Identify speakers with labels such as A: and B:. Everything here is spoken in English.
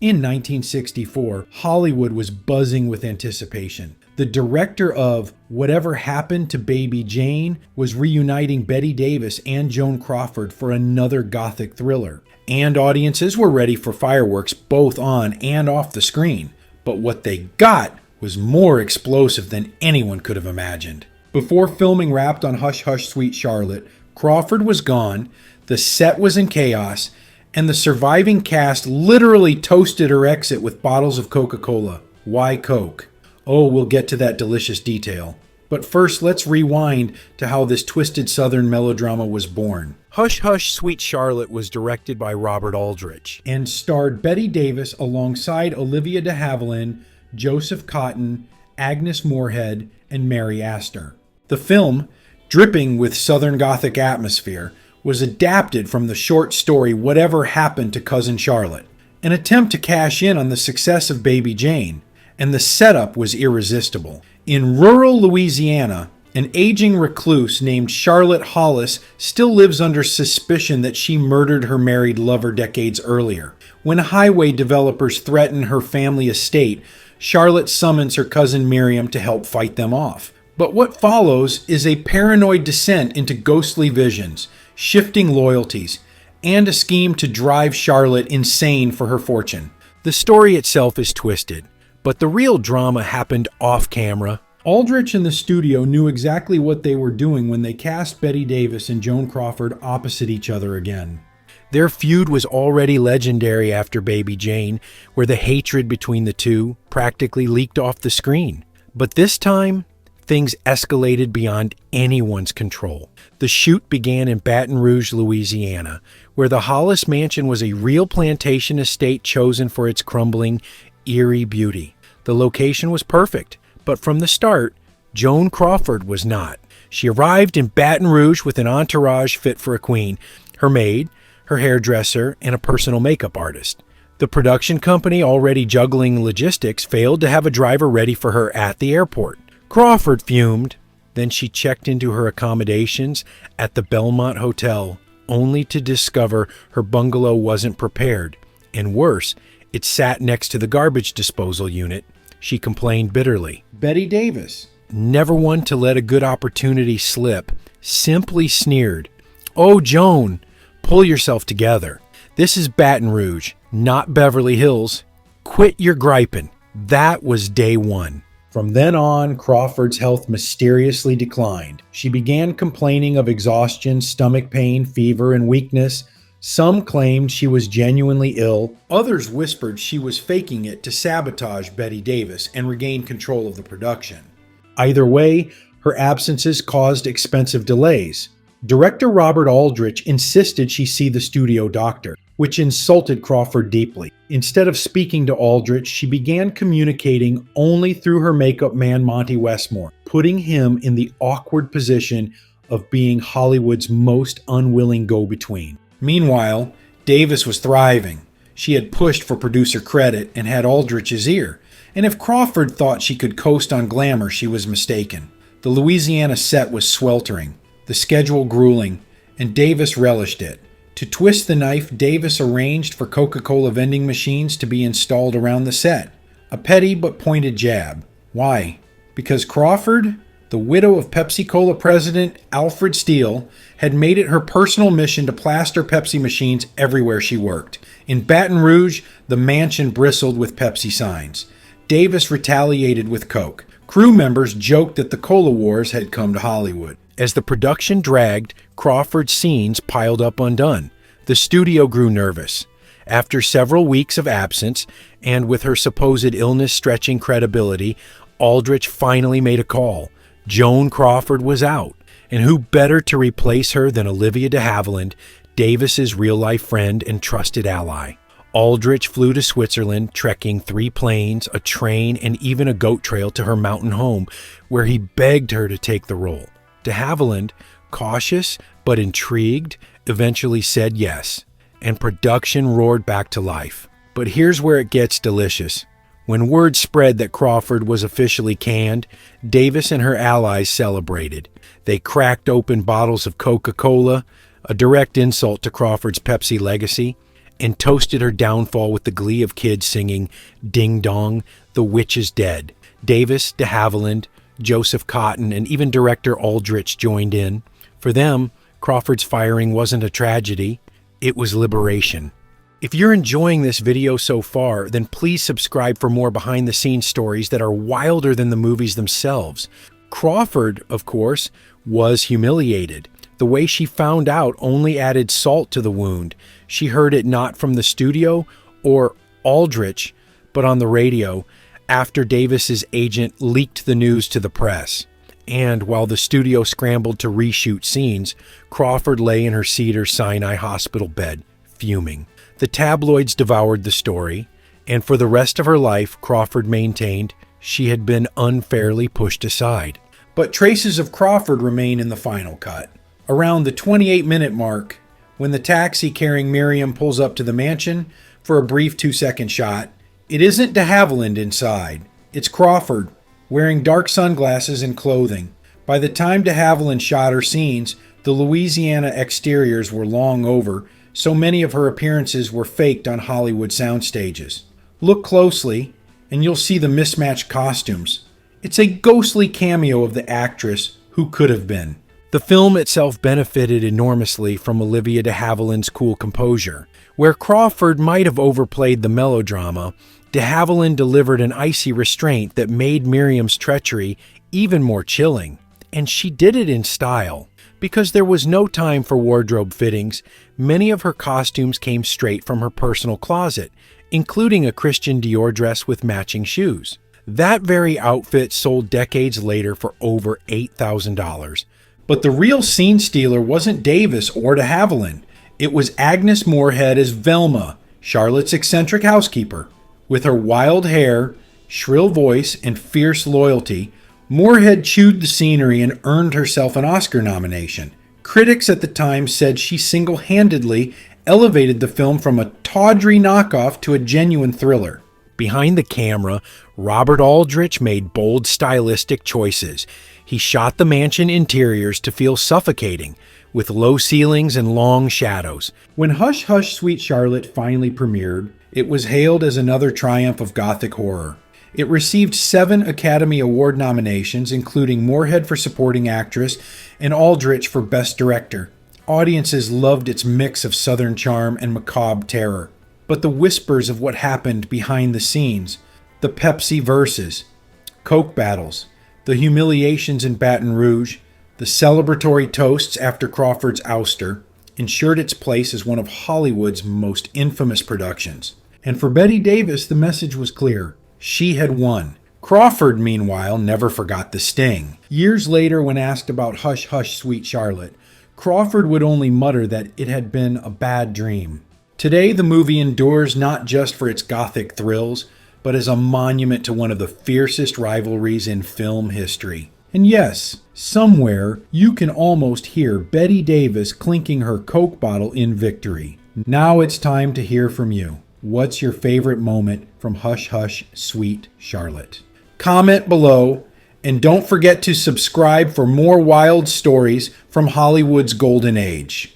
A: In 1964, Hollywood was buzzing with anticipation. The director of Whatever Happened to Baby Jane was reuniting Bette Davis and Joan Crawford for another Gothic thriller. And audiences were ready for fireworks both on and off the screen. But what they got was more explosive than anyone could have imagined. Before filming wrapped on Hush Hush Sweet Charlotte, Crawford was gone, the set was in chaos, and the surviving cast literally toasted her exit with bottles of Coca-Cola. Why Coke? Oh, we'll get to that delicious detail. But first, let's rewind to how this twisted Southern melodrama was born. Hush Hush Sweet Charlotte was directed by Robert Aldrich and starred Bette Davis alongside Olivia de Havilland, Joseph Cotten, Agnes Moorehead, and Mary Astor. The film, dripping with Southern Gothic atmosphere, was adapted from the short story Whatever Happened to Cousin Charlotte, an attempt to cash in on the success of Baby Jane, and the setup was irresistible. In rural Louisiana, an aging recluse named Charlotte Hollis still lives under suspicion that she murdered her married lover decades earlier. When highway developers threaten her family estate, Charlotte summons her cousin Miriam to help fight them off. But what follows is a paranoid descent into ghostly visions, shifting loyalties, and a scheme to drive Charlotte insane for her fortune. The story itself is twisted, but the real drama happened off camera. Aldrich and the studio knew exactly what they were doing when they cast Bette Davis and Joan Crawford opposite each other again. Their feud was already legendary after Baby Jane, where the hatred between the two practically leaked off the screen. But this time, things escalated beyond anyone's control. The shoot began in Baton Rouge, Louisiana, where the Hollis mansion was a real plantation estate chosen for its crumbling, eerie beauty. The location was perfect, but from the start, Joan Crawford was not. She arrived in Baton Rouge with an entourage fit for a queen, her maid, her hairdresser, and a personal makeup artist. The production company, already juggling logistics, failed to have a driver ready for her at the airport. Crawford fumed. Then she checked into her accommodations at the Belmont Hotel, only to discover her bungalow wasn't prepared. And worse, it sat next to the garbage disposal unit. She complained bitterly. Bette Davis, never one to let a good opportunity slip, simply sneered, "Oh, Joan, pull yourself together. This is Baton Rouge, not Beverly Hills. Quit your griping." That was day one. From then on, Crawford's health mysteriously declined. She began complaining of exhaustion, stomach pain, fever, and weakness. Some claimed she was genuinely ill. Others whispered she was faking it to sabotage Bette Davis and regain control of the production. Either way, her absences caused expensive delays. Director Robert Aldrich insisted she see the studio doctor, which insulted Crawford deeply. Instead of speaking to Aldrich, she began communicating only through her makeup man Monty Westmore, putting him in the awkward position of being Hollywood's most unwilling go-between. Meanwhile, Davis was thriving. She had pushed for producer credit and had Aldrich's ear, and if Crawford thought she could coast on glamour, she was mistaken. The Louisiana set was sweltering, the schedule grueling, and Davis relished it. To twist the knife, Davis arranged for Coca-Cola vending machines to be installed around the set. A petty but pointed jab. Why? Because Crawford, the widow of Pepsi-Cola president Alfred Steele, had made it her personal mission to plaster Pepsi machines everywhere she worked. In Baton Rouge, the mansion bristled with Pepsi signs. Davis retaliated with Coke. Crew members joked that the Cola Wars had come to Hollywood. As the production dragged, Crawford's scenes piled up undone. The studio grew nervous. After several weeks of absence, and with her supposed illness stretching credibility, Aldrich finally made a call. Joan Crawford was out, and who better to replace her than Olivia de Havilland, Davis's real-life friend and trusted ally. Aldrich flew to Switzerland, trekking 3 planes, a train, and even a goat trail to her mountain home, where he begged her to take the role. De Havilland, cautious but intrigued, eventually said yes, and production roared back to life. But here's where it gets delicious. When word spread that Crawford was officially canned, Davis and her allies celebrated. They cracked open bottles of Coca-Cola, a direct insult to Crawford's Pepsi legacy, and toasted her downfall with the glee of kids singing, "Ding Dong, the Witch is Dead." Davis, de Havilland, Joseph Cotton, and even director Aldrich joined in. For them, Crawford's firing wasn't a tragedy, it was liberation. If you're enjoying this video so far, then please subscribe for more behind-the-scenes stories that are wilder than the movies themselves. Crawford, of course, was humiliated. The way she found out only added salt to the wound. She heard it not from the studio or Aldrich, but on the radio, after Davis's agent leaked the news to the press. And while the studio scrambled to reshoot scenes, Crawford lay in her Cedars-Sinai hospital bed, fuming. The tabloids devoured the story, and for the rest of her life, Crawford maintained she had been unfairly pushed aside. But traces of Crawford remain in the final cut. Around the 28-minute mark, when the taxi carrying Miriam pulls up to the mansion for a brief 2-second shot, it isn't de Havilland inside. It's Crawford, wearing dark sunglasses and clothing. By the time de Havilland shot her scenes, the Louisiana exteriors were long over, so many of her appearances were faked on Hollywood sound stages. Look closely, and you'll see the mismatched costumes. It's a ghostly cameo of the actress who could have been. The film itself benefited enormously from Olivia de Havilland's cool composure. Where Crawford might have overplayed the melodrama, de Havilland delivered an icy restraint that made Miriam's treachery even more chilling. And she did it in style. Because there was no time for wardrobe fittings, many of her costumes came straight from her personal closet, including a Christian Dior dress with matching shoes. That very outfit sold decades later for over $8,000. But the real scene stealer wasn't Davis or de Havilland. It was Agnes Moorehead as Velma, Charlotte's eccentric housekeeper. With her wild hair, shrill voice, and fierce loyalty, Moorehead chewed the scenery and earned herself an Oscar nomination. Critics at the time said she single-handedly elevated the film from a tawdry knockoff to a genuine thriller. Behind the camera, Robert Aldrich made bold stylistic choices. He shot the mansion interiors to feel suffocating, with low ceilings and long shadows. When Hush Hush Sweet Charlotte finally premiered, it was hailed as another triumph of Gothic horror. It received 7 Academy Award nominations, including Moorehead for Supporting Actress and Aldrich for Best Director. Audiences loved its mix of Southern charm and macabre terror. But the whispers of what happened behind the scenes, the Pepsi verses, Coke battles, the humiliations in Baton Rouge, the celebratory toasts after Crawford's ouster, ensured its place as one of Hollywood's most infamous productions. And for Bette Davis, the message was clear. She had won. Crawford, meanwhile, never forgot the sting. Years later, when asked about Hush Hush Sweet Charlotte, Crawford would only mutter that it had been a bad dream. Today, the movie endures not just for its Gothic thrills, but as a monument to one of the fiercest rivalries in film history. And yes, somewhere you can almost hear Bette Davis clinking her Coke bottle in victory. Now it's time to hear from you. What's your favorite moment from Hush Hush Sweet Charlotte? Comment below, and don't forget to subscribe for more wild stories from Hollywood's golden age.